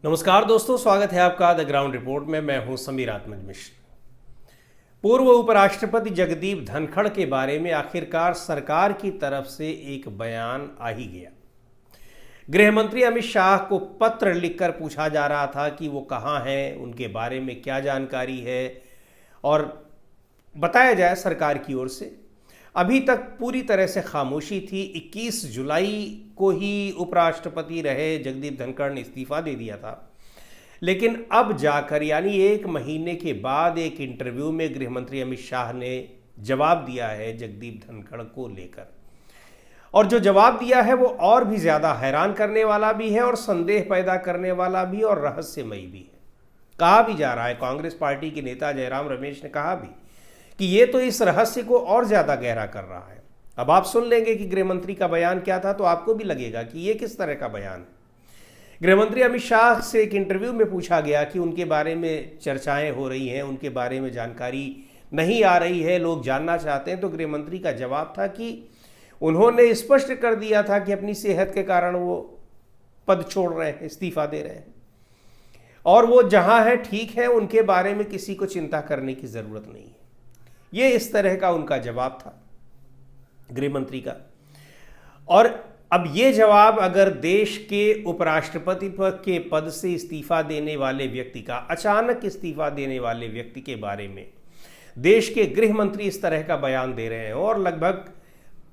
नमस्कार दोस्तों, स्वागत है आपका द ग्राउंड रिपोर्ट में। मैं हूं समीर आत्मज मिश्र। पूर्व उपराष्ट्रपति जगदीप धनखड़ के बारे में आखिरकार सरकार की तरफ से एक बयान आ ही गया। गृह मंत्री अमित शाह को पत्र लिखकर पूछा जा रहा था कि वो कहाँ हैं, उनके बारे में क्या जानकारी है और बताया जाए सरकार की ओर से। अभी तक पूरी तरह से खामोशी थी। 21 जुलाई को ही उपराष्ट्रपति रहे जगदीप धनखड़ ने इस्तीफा दे दिया था, लेकिन अब जाकर यानी एक महीने के बाद एक इंटरव्यू में गृह मंत्री अमित शाह ने जवाब दिया है जगदीप धनखड़ को लेकर। और जो जवाब दिया है वो और भी ज़्यादा हैरान करने वाला भी है और संदेह पैदा करने वाला भी और रहस्यमयी भी है। कहा भी जा रहा है, कांग्रेस पार्टी के नेता जयराम रमेश ने कहा भी कि ये तो इस रहस्य को और ज़्यादा गहरा कर रहा है। अब आप सुन लेंगे कि गृह मंत्री का बयान क्या था तो आपको भी लगेगा कि ये किस तरह का बयान है। गृह मंत्री अमित शाह से एक इंटरव्यू में पूछा गया कि उनके बारे में चर्चाएं हो रही हैं, उनके बारे में जानकारी नहीं आ रही है, लोग जानना चाहते हैं। तो गृह मंत्री का जवाब था कि उन्होंने स्पष्ट कर दिया था कि अपनी सेहत के कारण वो पद छोड़ रहे हैं, इस्तीफा दे रहे हैं और वो जहां है ठीक है, उनके बारे में किसी को चिंता करने की ज़रूरत नहीं है। ये इस तरह का उनका जवाब था गृह मंत्री का। और अब ये जवाब अगर देश के उपराष्ट्रपति के पद से इस्तीफा देने वाले व्यक्ति का, अचानक इस्तीफा देने वाले व्यक्ति के बारे में देश के गृह मंत्री इस तरह का बयान दे रहे हैं और लगभग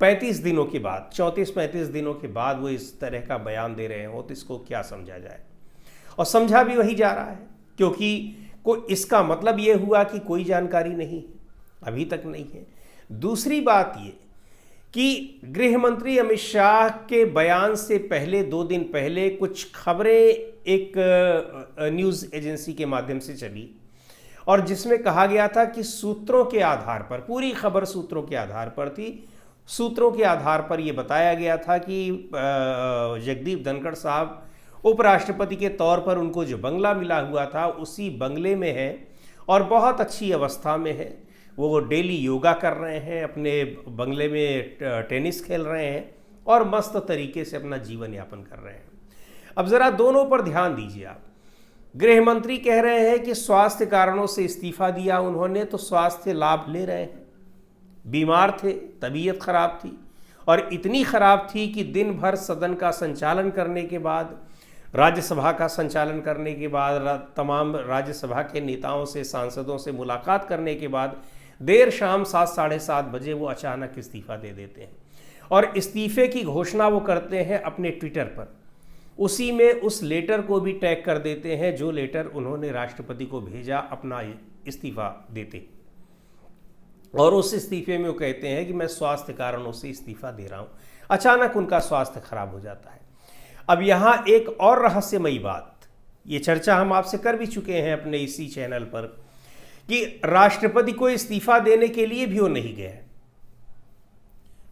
35 दिनों के बाद, 34-35 दिनों के बाद वो इस तरह का बयान दे रहे हो तो इसको क्या समझा जाए। और समझा भी वही जा रहा है, क्योंकि इसका मतलब ये हुआ कि कोई जानकारी नहीं, अभी तक नहीं है। दूसरी बात ये कि गृह मंत्री अमित शाह के बयान से पहले 2 दिन पहले कुछ खबरें एक न्यूज़ एजेंसी के माध्यम से चली और जिसमें कहा गया था कि सूत्रों के आधार पर, पूरी खबर सूत्रों के आधार पर थी। सूत्रों के आधार पर यह बताया गया था कि जगदीप धनखड़ साहब उपराष्ट्रपति के तौर पर उनको जो बंगला मिला हुआ था उसी बंगले में है और बहुत अच्छी अवस्था में है। वो डेली योगा कर रहे हैं, अपने बंगले में टेनिस खेल रहे हैं और मस्त तरीके से अपना जीवन यापन कर रहे हैं। अब ज़रा दोनों पर ध्यान दीजिए आप। गृह मंत्री कह रहे हैं कि स्वास्थ्य कारणों से इस्तीफा दिया उन्होंने, तो स्वास्थ्य लाभ ले रहे हैं। बीमार थे, तबीयत खराब थी और इतनी खराब थी कि दिन भर सदन का संचालन करने के बाद, राज्यसभा का संचालन करने के बाद, तमाम राज्यसभा के नेताओं से, सांसदों से मुलाकात करने के बाद देर शाम 7 साढ़े 7 बजे वो अचानक इस्तीफा दे देते हैं और इस्तीफे की घोषणा वो करते हैं अपने ट्विटर पर। उसी में उस लेटर को भी टैग कर देते हैं जो लेटर उन्होंने राष्ट्रपति को भेजा अपना इस्तीफा देते, और उस इस्तीफे में वो कहते हैं कि मैं स्वास्थ्य कारणों से इस्तीफा दे रहा हूँ। अचानक उनका स्वास्थ्य खराब हो जाता है। अब यहाँ एक और रहस्यमयी बात, ये चर्चा हम आपसे कर भी चुके हैं अपने इसी चैनल पर, कि राष्ट्रपति को इस्तीफा देने के लिए भी वो नहीं गए।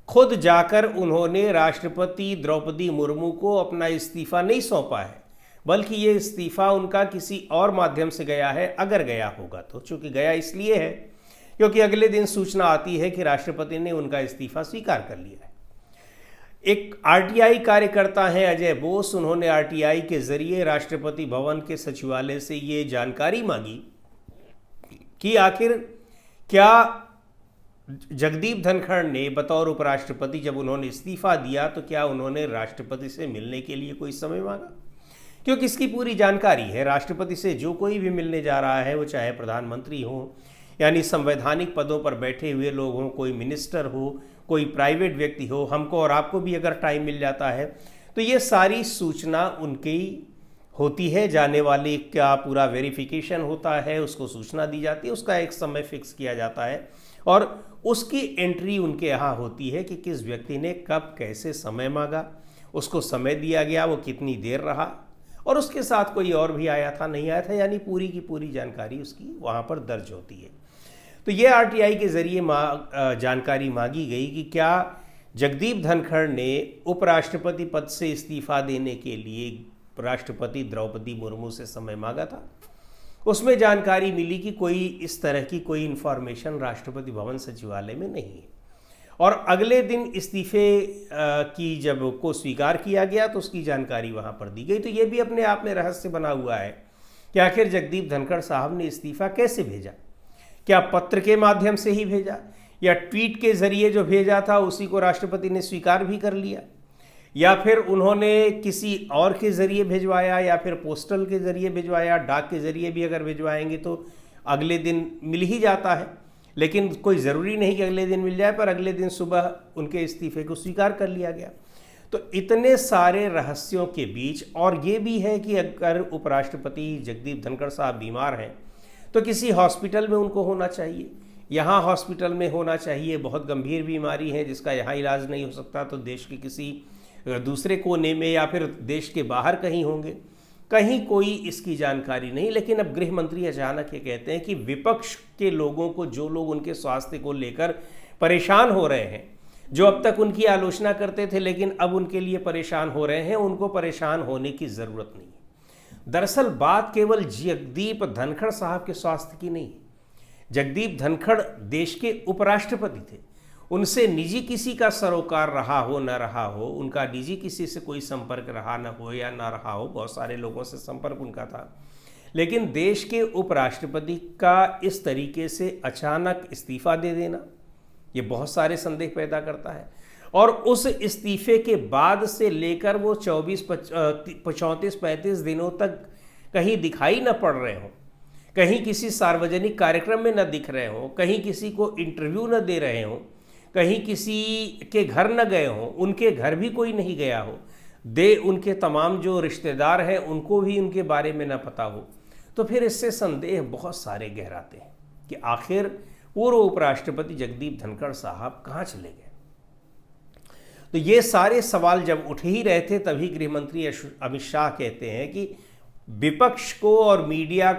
खुद जाकर उन्होंने राष्ट्रपति द्रौपदी मुर्मू को अपना इस्तीफा नहीं सौंपा है, बल्कि ये इस्तीफा उनका किसी और माध्यम से गया है, अगर गया होगा तो। चूंकि गया इसलिए है क्योंकि अगले दिन सूचना आती है कि राष्ट्रपति ने उनका इस्तीफा स्वीकार कर लिया है। एक आरटीआई कार्यकर्ता हैं अजय बोस, उन्होंने आरटीआई के जरिए राष्ट्रपति भवन के सचिवालय से ये जानकारी मांगी कि आखिर क्या जगदीप धनखड़ ने बतौर उपराष्ट्रपति, जब उन्होंने इस्तीफा दिया तो क्या उन्होंने राष्ट्रपति से मिलने के लिए कोई समय मांगा। क्योंकि इसकी पूरी जानकारी है, राष्ट्रपति से जो कोई भी मिलने जा रहा है, वो चाहे प्रधानमंत्री हो, यानी संवैधानिक पदों पर बैठे हुए लोग हों, कोई मिनिस्टर हो, कोई प्राइवेट व्यक्ति हो, हमको और आपको भी अगर टाइम मिल जाता है तो ये सारी सूचना उनकी होती है। जाने वाले का पूरा वेरिफिकेशन होता है, उसको सूचना दी जाती है, उसका एक समय फिक्स किया जाता है और उसकी एंट्री उनके यहाँ होती है कि किस व्यक्ति ने कब कैसे समय मांगा, उसको समय दिया गया, वो कितनी देर रहा और उसके साथ कोई और भी आया था, नहीं आया था, यानी पूरी की पूरी जानकारी उसकी वहाँ पर दर्ज होती है। तो ये आरटीआई के ज़रिए जानकारी मांगी गई कि क्या जगदीप धनखड़ ने उपराष्ट्रपति पद से इस्तीफा देने के लिए राष्ट्रपति द्रौपदी मुर्मू से समय मांगा था। उसमें जानकारी मिली कि कोई इस तरह की कोई इन्फॉर्मेशन राष्ट्रपति भवन सचिवालय में नहीं है और अगले दिन इस्तीफे की जब को स्वीकार किया गया तो उसकी जानकारी वहाँ पर दी गई। तो ये भी अपने आप में रहस्य बना हुआ है कि आखिर जगदीप धनखड़ साहब ने इस्तीफा कैसे भेजा। क्या पत्र के माध्यम से ही भेजा, या ट्वीट के जरिए जो भेजा था उसी को राष्ट्रपति ने स्वीकार भी कर लिया, या फिर उन्होंने किसी और के ज़रिए भिजवाया, या फिर पोस्टल के ज़रिए भिजवाया। डाक के ज़रिए भी अगर भिजवाएंगे तो अगले दिन मिल ही जाता है, लेकिन कोई ज़रूरी नहीं कि अगले दिन मिल जाए, पर अगले दिन सुबह उनके इस्तीफे को स्वीकार कर लिया गया। तो इतने सारे रहस्यों के बीच, और ये भी है कि अगर उपराष्ट्रपति जगदीप धनखड़ साहब बीमार हैं तो किसी हॉस्पिटल में उनको होना चाहिए। यहाँ हॉस्पिटल में होना चाहिए, बहुत गंभीर बीमारी है जिसका यहाँ इलाज नहीं हो सकता तो देश के किसी दूसरे कोने में या फिर देश के बाहर कहीं होंगे, कहीं कोई इसकी जानकारी नहीं। लेकिन अब गृह मंत्री अचानक ये कहते हैं कि विपक्ष के लोगों को, जो लोग उनके स्वास्थ्य को लेकर परेशान हो रहे हैं, जो अब तक उनकी आलोचना करते थे लेकिन अब उनके लिए परेशान हो रहे हैं, उनको परेशान होने की ज़रूरत नहीं है। दरअसल बात केवल जगदीप धनखड़ साहब के स्वास्थ्य की नहीं है। जगदीप धनखड़ देश के उपराष्ट्रपति थे, उनसे निजी किसी का सरोकार रहा हो न रहा हो, उनका निजी किसी से कोई संपर्क रहा न हो या ना रहा हो, बहुत सारे लोगों से संपर्क उनका था, लेकिन देश के उपराष्ट्रपति का इस तरीके से अचानक इस्तीफा दे देना ये बहुत सारे संदेह पैदा करता है। और उस इस्तीफे के बाद से लेकर वो 34-35 दिनों तक कहीं दिखाई न पड़ रहे हों, कहीं किसी सार्वजनिक कार्यक्रम में न दिख रहे हों, कहीं किसी को इंटरव्यू न दे रहे हों, कहीं किसी के घर न गए हों, उनके घर भी कोई नहीं गया हो, उनके तमाम जो रिश्तेदार हैं उनको भी उनके बारे में न पता हो, तो फिर इससे संदेह बहुत सारे गहराते हैं कि आखिर पूर्व उपराष्ट्रपति जगदीप धनखड़ साहब कहाँ चले गए। तो ये सारे सवाल जब उठ ही रहे थे तभी गृह मंत्री अमित शाह कहते हैं कि विपक्ष को और मीडिया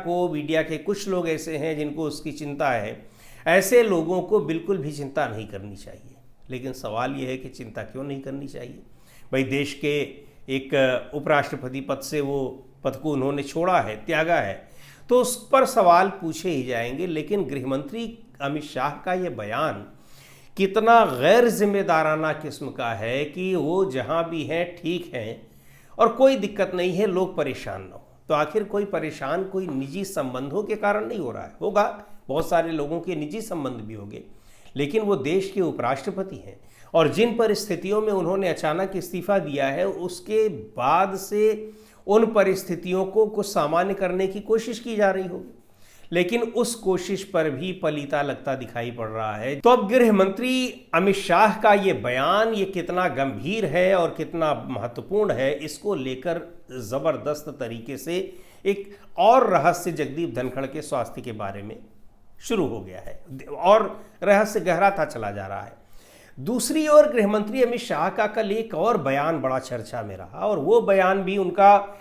के कुछ लोग ऐसे हैं जिनको उसकी चिंता है, ऐसे लोगों को बिल्कुल भी चिंता नहीं करनी चाहिए। लेकिन सवाल यह है कि चिंता क्यों नहीं करनी चाहिए। भाई देश के एक उपराष्ट्रपति पद से वो पद को उन्होंने छोड़ा है, त्यागा है, तो उस पर सवाल पूछे ही जाएंगे। लेकिन गृहमंत्री अमित शाह का ये बयान कितना गैर जिम्मेदाराना किस्म का है कि वो जहाँ भी हैं ठीक हैं और कोई दिक्कत नहीं है, लोग परेशान ना हो। तो आखिर कोई परेशान कोई निजी संबंधों के कारण नहीं हो रहा है, होगा, बहुत सारे लोगों के निजी संबंध भी होंगे, लेकिन वो देश के उपराष्ट्रपति हैं और जिन परिस्थितियों में उन्होंने अचानक इस्तीफा दिया है उसके बाद से उन परिस्थितियों को कुछ सामान्य करने की कोशिश की जा रही होगी, लेकिन उस कोशिश पर भी पलीता लगता दिखाई पड़ रहा है। तो अब गृह मंत्री अमित शाह का ये बयान ये कितना गंभीर है और कितना महत्वपूर्ण है, इसको लेकर जबरदस्त तरीके से एक और रहस्य जगदीप धनखड़ के स्वास्थ्य के बारे में शुरू हो गया है और रहस्य गहराता चला जा रहा है। दूसरी ओर गृहमंत्री अमित शाह का कल एक और बयान बड़ा चर्चा में रहा और वो बयान भी उनका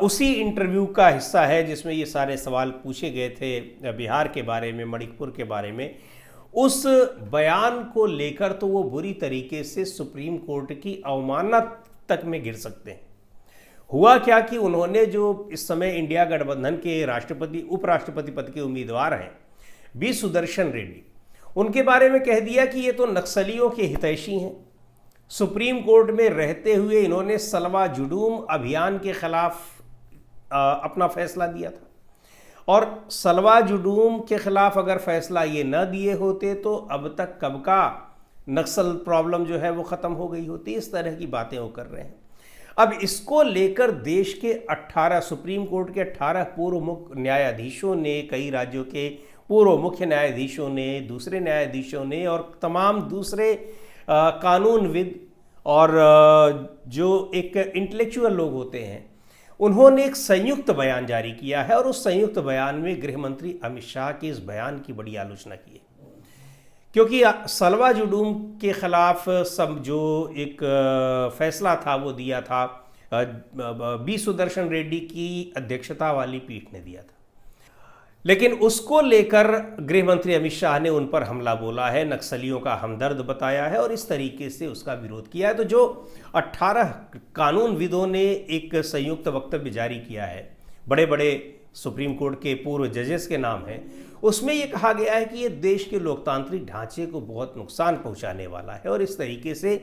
उसी इंटरव्यू का हिस्सा है जिसमें ये सारे सवाल पूछे गए थे बिहार के बारे में, मणिपुर के बारे में। उस बयान को लेकर तो वो बुरी तरीके से सुप्रीम कोर्ट की अवमानना तक में गिर सकते हैं। हुआ क्या कि उन्होंने जो इस समय इंडिया गठबंधन के राष्ट्रपति उपराष्ट्रपति पद के उम्मीदवार हैं बी सुदर्शन रेड्डी, उनके बारे में कह दिया कि ये तो नक्सलियों के हितैषी हैं। सुप्रीम कोर्ट में रहते हुए इन्होंने सलवा जुडूम अभियान के खिलाफ अपना फैसला दिया था और सलवा जुडूम के खिलाफ अगर फैसला ये न दिए होते तो अब तक कब का नक्सल प्रॉब्लम जो है वो ख़त्म हो गई होती। इस तरह की बातें वो कर रहे हैं। अब इसको लेकर देश के 18 सुप्रीम कोर्ट के 18 पूर्व मुख्य न्यायाधीशों ने, कई राज्यों के पूर्व मुख्य न्यायाधीशों ने, दूसरे न्यायाधीशों ने और तमाम दूसरे कानूनविद और जो एक इंटेलेक्चुअल लोग होते हैं, उन्होंने एक संयुक्त बयान जारी किया है और उस संयुक्त बयान में गृहमंत्री अमित शाह के इस बयान की बड़ी आलोचना की है, क्योंकि सलवा जुडूम के खिलाफ सब जो एक फैसला था वो दिया था बी सुदर्शन रेड्डी की अध्यक्षता वाली पीठ ने दिया था, लेकिन उसको लेकर गृहमंत्री अमित शाह ने उन पर हमला बोला है, नक्सलियों का हमदर्द बताया है और इस तरीके से उसका विरोध किया है। तो जो 18 कानूनविदों ने एक संयुक्त वक्तव्य जारी किया है, बड़े बड़े सुप्रीम कोर्ट के पूर्व जजेस के नाम हैं, उसमें ये कहा गया है कि ये देश के लोकतांत्रिक ढांचे को बहुत नुकसान पहुंचाने वाला है और इस तरीके से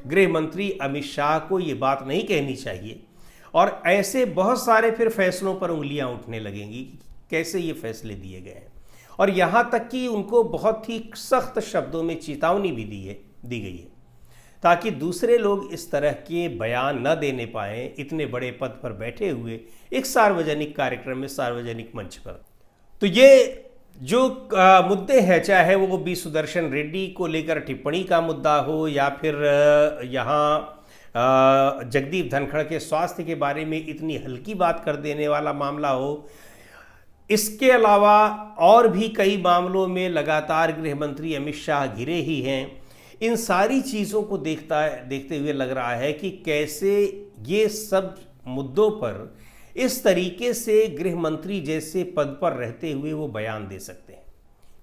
गृह मंत्री अमित शाह को ये बात नहीं कहनी चाहिए। और ऐसे बहुत सारे फिर फैसलों पर उंगलियां उठने लगेंगी कि कैसे ये फैसले दिए गए हैं, और यहाँ तक कि उनको बहुत ही सख्त शब्दों में चेतावनी भी दी गई है ताकि दूसरे लोग इस तरह के बयान न देने पाएं इतने बड़े पद पर बैठे हुए एक सार्वजनिक कार्यक्रम में, सार्वजनिक मंच पर। तो ये जो मुद्दे हैं, चाहे वो बी सुदर्शन रेड्डी को लेकर टिप्पणी का मुद्दा हो या फिर यहाँ जगदीप धनखड़ के स्वास्थ्य के बारे में इतनी हल्की बात कर देने वाला मामला हो, इसके अलावा और भी कई मामलों में लगातार गृह मंत्री अमित शाह घिरे ही हैं। इन सारी चीज़ों को देखते हुए लग रहा है कि कैसे ये सब मुद्दों पर इस तरीके से गृह मंत्री जैसे पद पर रहते हुए वो बयान दे सकते हैं।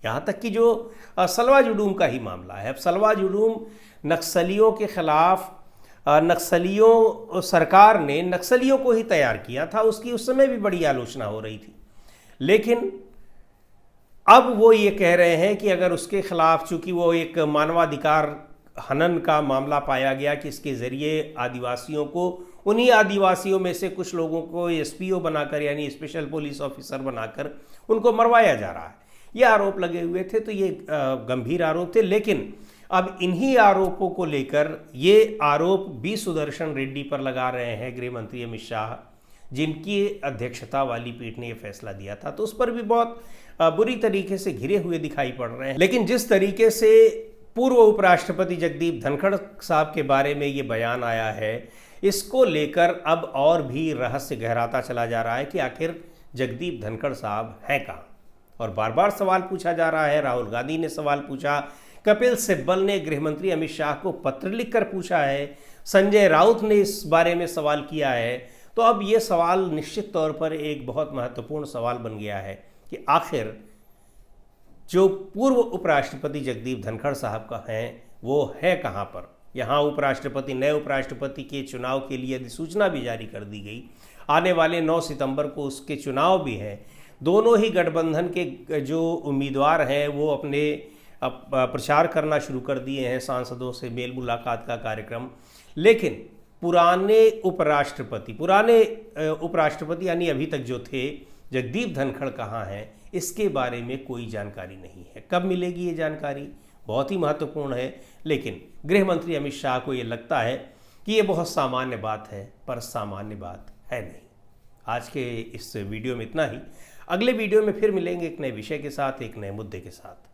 यहाँ तक कि जो सलवा जुडूम का ही मामला है, अब सलवा जुडूम नक्सलियों के खिलाफ सरकार ने नक्सलियों को ही तैयार किया था, उसकी उस समय भी बड़ी आलोचना हो रही थी। लेकिन अब वो ये कह रहे हैं कि अगर उसके खिलाफ, चूंकि वो एक मानवाधिकार हनन का मामला पाया गया कि इसके ज़रिए आदिवासियों को, उन्हीं आदिवासियों में से कुछ लोगों को एसपीओ बनाकर यानी स्पेशल पुलिस ऑफिसर बनाकर उनको मरवाया जा रहा है, ये आरोप लगे हुए थे। तो ये गंभीर आरोप थे, लेकिन अब इन्हीं आरोपों को लेकर ये आरोप बी सुदर्शन रेड्डी पर लगा रहे हैं गृह मंत्री अमित शाह, जिनकी अध्यक्षता वाली पीठ ने यह फैसला दिया था। तो उस पर भी बहुत बुरी तरीके से घिरे हुए दिखाई पड़ रहे हैं। लेकिन जिस तरीके से पूर्व उपराष्ट्रपति जगदीप धनखड़ साहब के बारे में ये बयान आया है, इसको लेकर अब और भी रहस्य गहराता चला जा रहा है कि आखिर जगदीप धनखड़ साहब हैं कहाँ। और बार बार सवाल पूछा जा रहा है, राहुल गांधी ने सवाल पूछा, कपिल सिब्बल ने गृह मंत्री अमित शाह को पत्र लिखकर पूछा है, संजय राउत ने इस बारे में सवाल किया है। तो अब ये सवाल निश्चित तौर पर एक बहुत महत्वपूर्ण सवाल बन गया है कि आखिर जो पूर्व उपराष्ट्रपति जगदीप धनखड़ साहब का है वो है कहाँ पर। यहाँ नए उपराष्ट्रपति के चुनाव के लिए अधिसूचना भी जारी कर दी गई, आने वाले 9 सितंबर को उसके चुनाव भी हैं। दोनों ही गठबंधन के जो उम्मीदवार हैं वो अपने प्रचार करना शुरू कर दिए हैं, सांसदों से मेल मुलाकात का कार्यक्रम। लेकिन पुराने उपराष्ट्रपति यानी अभी तक जो थे जगदीप धनखड़ कहाँ हैं, इसके बारे में कोई जानकारी नहीं है। कब मिलेगी ये जानकारी, बहुत ही महत्वपूर्ण है। लेकिन गृह मंत्री अमित शाह को ये लगता है कि ये बहुत सामान्य बात है, पर सामान्य बात है नहीं। आज के इस वीडियो में इतना ही। अगले वीडियो में फिर मिलेंगे एक नए विषय के साथ, एक नए मुद्दे के साथ।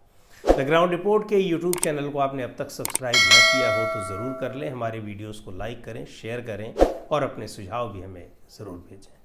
द ग्राउंड रिपोर्ट के यूट्यूब चैनल को आपने अब तक सब्सक्राइब न किया हो तो ज़रूर कर लें। हमारे वीडियोस को लाइक करें, शेयर करें और अपने सुझाव भी हमें ज़रूर भेजें।